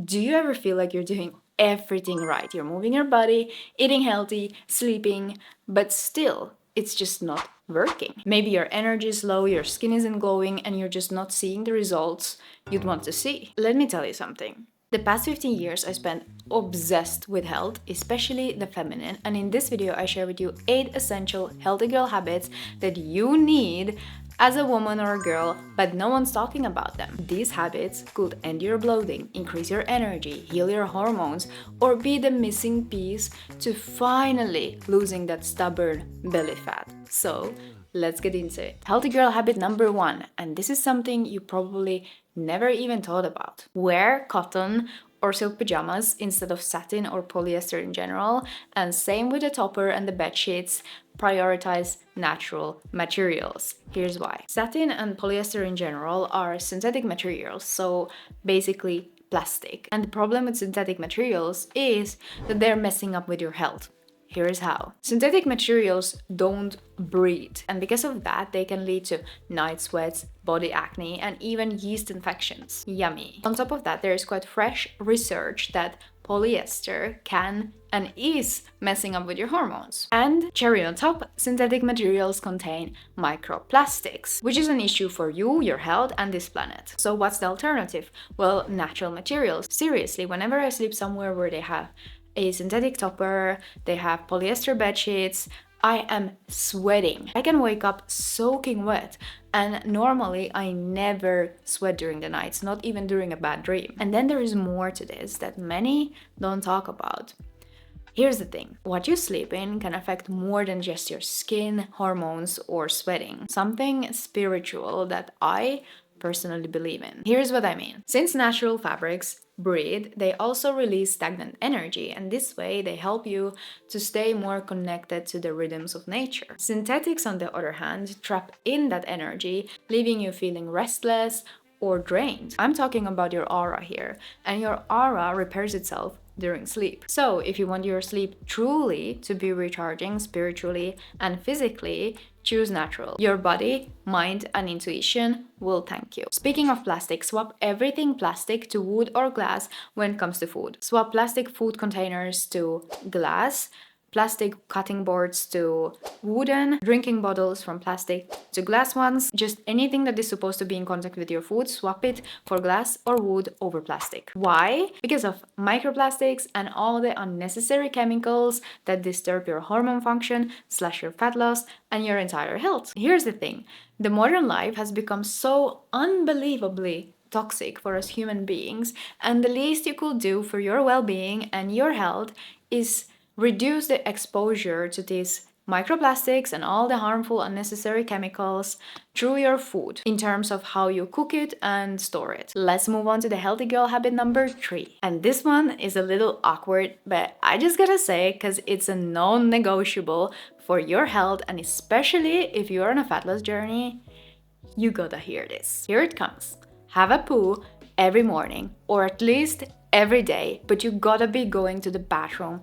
Do you ever feel like you're doing everything right? You're moving your body, eating healthy, sleeping, but still, it's just not working. Maybe your energy is low, your skin isn't glowing, and you're just not seeing the results you'd want to see. Let me tell you something. The past 15 years I spent obsessed with health, especially the feminine, and in this video I share with you 8 essential healthy girl habits that you need as a woman or a girl, but no one's talking about them. These habits could end your bloating, increase your energy, heal your hormones, or be the missing piece to finally losing that stubborn belly fat. So, let's get into it. Healthy girl habit number 1, and this is something you probably never even thought about. Wear cotton or silk pajamas instead of satin or polyester in general, and same with the topper and the bed sheets. Prioritize natural materials. Here's why. Satin and polyester in general are synthetic materials, so basically plastic. And the problem with synthetic materials is that they're messing up with your health. Here's how. Synthetic materials don't breathe, and because of that, they can lead to night sweats, body acne, and even yeast infections. Yummy. On top of that, there is quite fresh research that polyester can and is messing up with your hormones. And cherry on top, synthetic materials contain microplastics, which is an issue for you, your health, and this planet. So what's the alternative? Well, natural materials. Seriously, whenever I sleep somewhere where they have a synthetic topper, they have polyester bed sheets, I am sweating. I can wake up soaking wet, and normally I never sweat during the nights, not even during a bad dream. And then there is more to this that many don't talk about. Here's the thing, what you sleep in can affect more than just your skin, hormones, or sweating. Something spiritual that I personally believe in. Here's what I mean. Since natural fabrics breathe, they also release stagnant energy, and this way they help you to stay more connected to the rhythms of nature. Synthetics, on the other hand, trap in that energy, leaving you feeling restless or drained. I'm talking about your aura here, and your aura repairs itself during sleep. So if you want your sleep truly to be recharging spiritually and physically, choose natural. Your body, mind, and intuition will thank you. Speaking of plastic, swap everything plastic to wood or glass when it comes to food. Swap plastic food containers to glass, plastic cutting boards to wooden, drinking bottles from plastic to glass ones. Just anything that is supposed to be in contact with your food, swap it for glass or wood over plastic. Why? Because of microplastics and all the unnecessary chemicals that disturb your hormone function, slash your fat loss, and your entire health. Here's the thing, the modern life has become so unbelievably toxic for us human beings, and the least you could do for your well-being and your health is reduce the exposure to these microplastics and all the harmful unnecessary chemicals through your food in terms of how you cook it and store it. Let's move on to the healthy girl habit number 3. And this one is a little awkward, but I just gotta say, because it's a non-negotiable for your health, and especially if you're on a fat loss journey, you gotta hear this. Here it comes. Have a poo every morning, or at least every day, but you gotta be going to the bathroom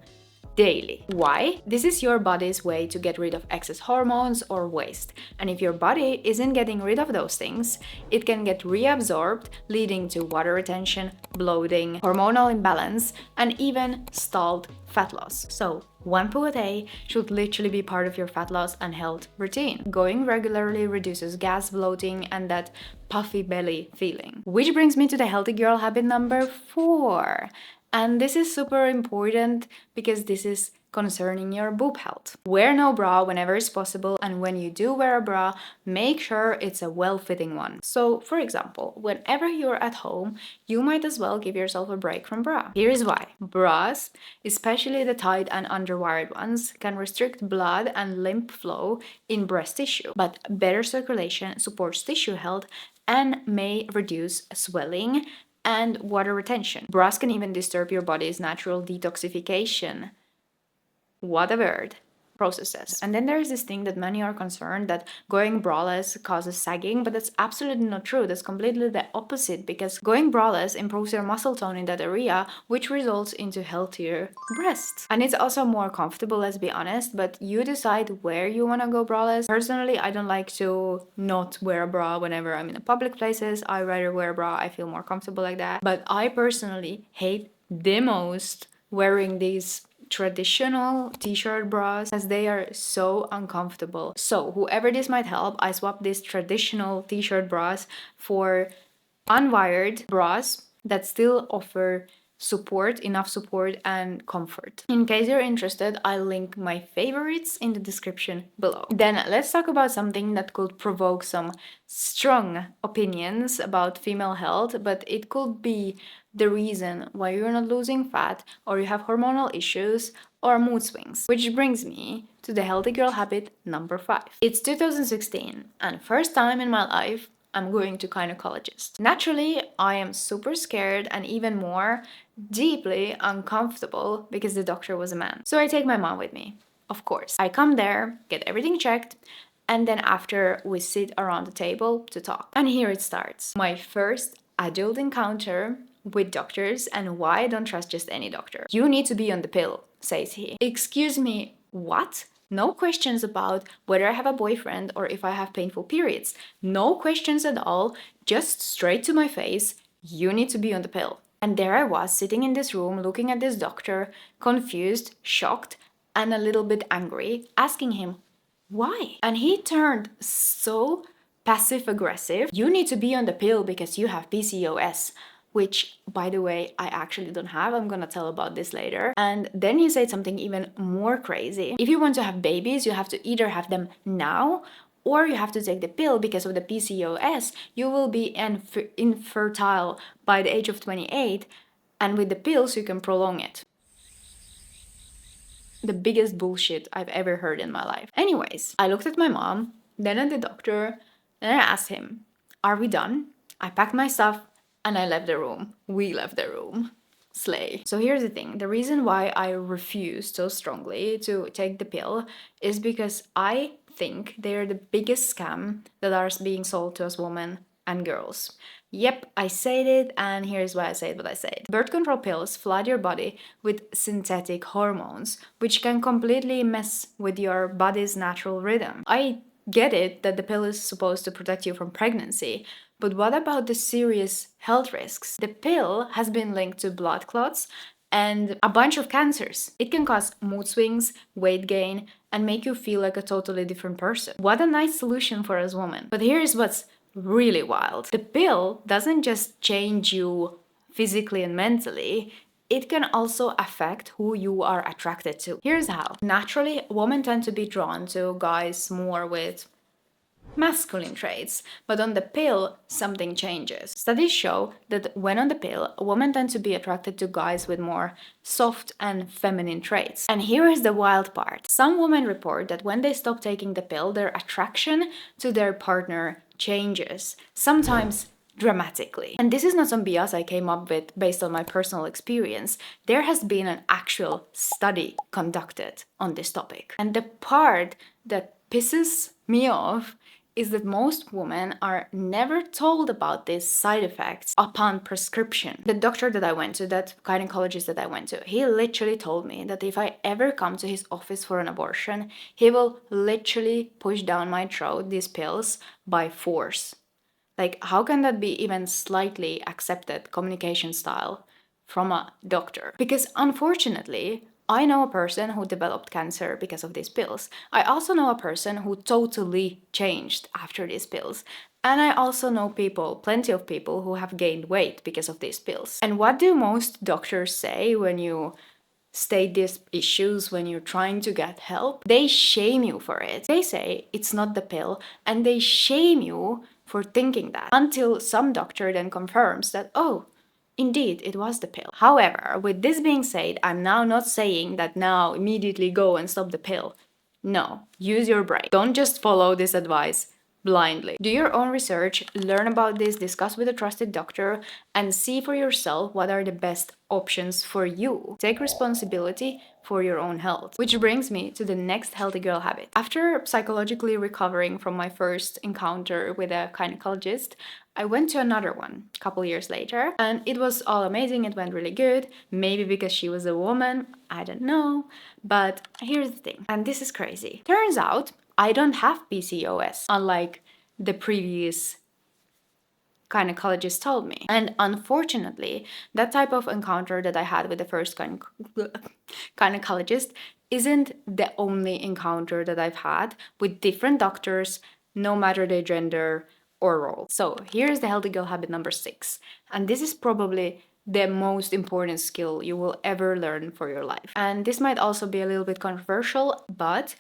daily. Why? This is your body's way to get rid of excess hormones or waste. And if your body isn't getting rid of those things, it can get reabsorbed, leading to water retention, bloating, hormonal imbalance, and even stalled fat loss. So, 1 poo a day should literally be part of your fat loss and health routine. Going regularly reduces gas, bloating, and that puffy belly feeling. Which brings me to the healthy girl habit number 4. And this is super important because this is concerning your boob health. Wear no bra whenever it's possible, and when you do wear a bra, make sure it's a well-fitting one. So, for example, whenever you're at home, you might as well give yourself a break from bra. Here's why. Bras, especially the tight and underwired ones, can restrict blood and lymph flow in breast tissue, but better circulation supports tissue health and may reduce swelling and water retention. Bras can even disturb your body's natural detoxification. What a word. processes. And then there's this thing that many are concerned that going braless causes sagging, but that's absolutely not true. That's completely the opposite, because going braless improves your muscle tone in that area, which results into healthier breasts. And it's also more comfortable, let's be honest, but you decide where you want to go braless. Personally, I don't like to not wear a bra whenever I'm in public places. I rather wear a bra. I feel more comfortable like that. But I personally hate the most wearing these traditional t-shirt bras as they are so uncomfortable. So whoever this might help, I swapped these traditional t-shirt bras for unwired bras that still offer enough support and comfort. In case you're interested, I'll link my favorites in the description below. Then let's talk about something that could provoke some strong opinions about female health, but it could be the reason why you're not losing fat, or you have hormonal issues, or mood swings. Which brings me to the healthy girl habit number 5. It's 2016, and first time in my life I'm going to gynecologist. Naturally, I am super scared and even more deeply uncomfortable because the doctor was a man. So I take my mom with me, of course. I come there, get everything checked, and then after we sit around the table to talk. And here it starts. My first adult encounter with doctors and why I don't trust just any doctor. You need to be on the pill, says he. Excuse me, what? No questions about whether I have a boyfriend or if I have painful periods. No questions at all, just straight to my face, you need to be on the pill. And there I was sitting in this room looking at this doctor, confused, shocked, and a little bit angry, asking him, why? And he turned so passive aggressive. You need to be on the pill because you have PCOS, which, by the way, I actually don't have. I'm gonna tell about this later. And then he said something even more crazy. If you want to have babies, you have to either have them now or you have to take the pill because of the PCOS. You will be infertile by the age of 28, and with the pills, you can prolong it. The biggest bullshit I've ever heard in my life. Anyways, I looked at my mom, then at the doctor, and I asked him, are we done? I packed my stuff and I left the room. We left the room. Slay. So here's the thing. The reason why I refuse so strongly to take the pill is because I think they're the biggest scam that are being sold to us women and girls. Yep, I said it, and here's why I said what I said. Birth control pills flood your body with synthetic hormones, which can completely mess with your body's natural rhythm. I get it that the pill is supposed to protect you from pregnancy, but what about the serious health risks? The pill has been linked to blood clots and a bunch of cancers. It can cause mood swings, weight gain, and make you feel like a totally different person. What a nice solution for us women. But here's what's really wild. The pill doesn't just change you physically and mentally, it can also affect who you are attracted to. Here's how. Naturally, women tend to be drawn to guys more with masculine traits, but on the pill, something changes. Studies show that when on the pill, women tend to be attracted to guys with more soft and feminine traits. And here is the wild part. Some women report that when they stop taking the pill, their attraction to their partner changes, sometimes dramatically. And this is not some BS I came up with based on my personal experience. There has been an actual study conducted on this topic. And the part that pisses me off is that most women are never told about these side effects upon prescription. The doctor that I went to, that gynecologist that I went to, he literally told me that if I ever come to his office for an abortion, he will literally push down my throat these pills by force. Like, how can that be even slightly accepted communication style from a doctor? Because unfortunately, I know a person who developed cancer because of these pills. I also know a person who totally changed after these pills. And I also know people, plenty of people, who have gained weight because of these pills. And what do most doctors say when you state these issues, when you're trying to get help? They shame you for it. They say it's not the pill, and they shame you for thinking that, until some doctor then confirms that, oh, indeed, it was the pill. However, with this being said, I'm now not saying that now immediately go and stop the pill. No, use your brain. Don't just follow this advice blindly. Do your own research, learn about this, discuss with a trusted doctor, and see for yourself what are the best options for you. Take responsibility for your own health. Which brings me to the next healthy girl habit. After psychologically recovering from my first encounter with a gynecologist, I went to another one a couple years later, and it was all amazing. It went really good. Maybe because she was a woman, I don't know. But here's the thing, and this is crazy. Turns out I don't have PCOS, unlike the previous gynecologist told me. And unfortunately, that type of encounter that I had with the first gynecologist isn't the only encounter that I've had with different doctors, no matter their gender or role. So here's the healthy girl habit number 6. And this is probably the most important skill you will ever learn for your life. And this might also be a little bit controversial, but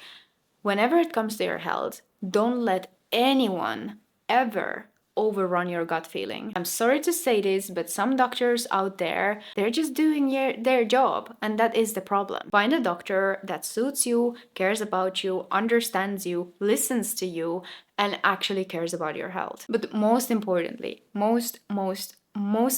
whenever it comes to your health, don't let anyone ever overrun your gut feeling. I'm sorry to say this, but some doctors out there, they're just doing their job, and that is the problem. Find a doctor that suits you, cares about you, understands you, listens to you, and actually cares about your health. But most importantly, most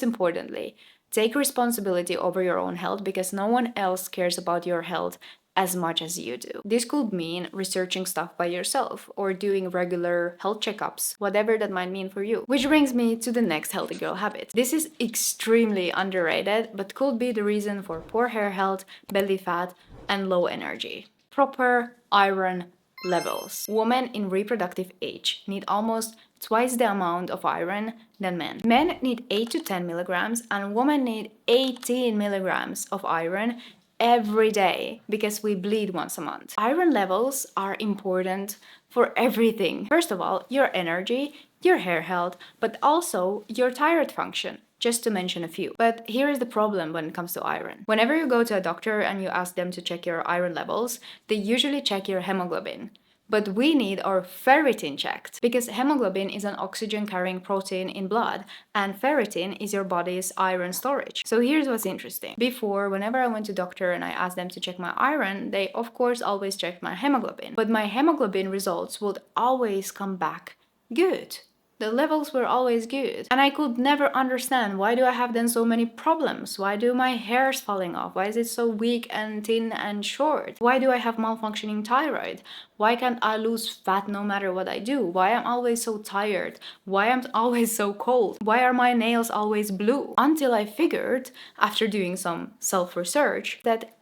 importantly, take responsibility over your own health, because no one else cares about your health as much as you do. This could mean researching stuff by yourself or doing regular health checkups, whatever that might mean for you. Which brings me to the next healthy girl habit. This is extremely underrated, but could be the reason for poor hair health, belly fat, and low energy. Proper iron levels. Women in reproductive age need almost twice the amount of iron than men. Men need 8 to 10 milligrams, and women need 18 milligrams of iron every day because we bleed once a month. Iron levels are important for everything. First of all, your energy, your hair health, but also your thyroid function, just to mention a few. But here is the problem when it comes to iron. Whenever you go to a doctor and you ask them to check your iron levels, they usually check your hemoglobin. But we need our ferritin checked, because hemoglobin is an oxygen-carrying protein in blood, and ferritin is your body's iron storage. So here's what's interesting. Before, whenever I went to doctor and I asked them to check my iron, they of course always checked my hemoglobin. But my hemoglobin results would always come back good. The levels were always good. And I could never understand, why do I have then so many problems? Why do my hairs falling off? Why is it so weak and thin and short? Why do I have malfunctioning thyroid? Why can't I lose fat no matter what I do? Why am I always so tired? Why am I always so cold? Why are my nails always blue? Until I figured, after doing some self-research, that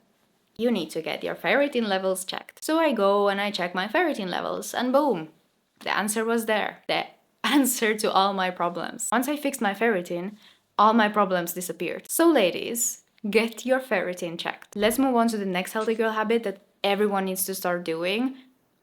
you need to get your ferritin levels checked. So I go and I check my ferritin levels, and boom, the answer was there. The answer to all my problems. Once I fixed my ferritin, all my problems disappeared. So ladies, get your ferritin checked. Let's move on to the next healthy girl habit that everyone needs to start doing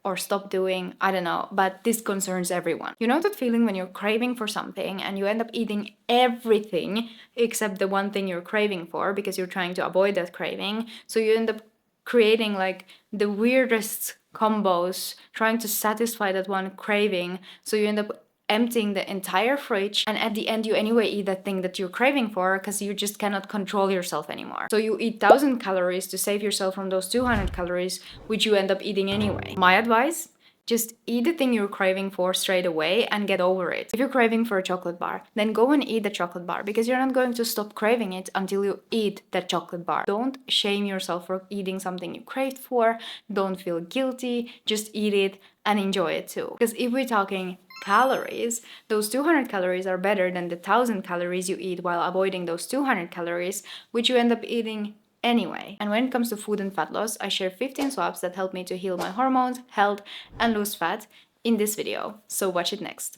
or stop doing, I don't know, but this concerns everyone. You know that feeling when you're craving for something and you end up eating everything except the one thing you're craving for because you're trying to avoid that craving. So you end up creating like the weirdest combos trying to satisfy that one craving. So you end up emptying the entire fridge, and at the end you anyway eat that thing that you're craving for because you just cannot control yourself anymore. So you eat 1,000 calories to save yourself from those 200 calories which you end up eating anyway. My advice? Just eat the thing you're craving for straight away and get over it. If you're craving for a chocolate bar, then go and eat the chocolate bar, because you're not going to stop craving it until you eat that chocolate bar. Don't shame yourself for eating something you craved for. Don't feel guilty. Just eat it and enjoy it too. Because if we're talking calories, those 200 calories are better than the 1,000 calories you eat while avoiding those 200 calories, which you end up eating anyway. And when it comes to food and fat loss, I share 15 swaps that help me to heal my hormones, health, and lose fat in this video. So watch it next.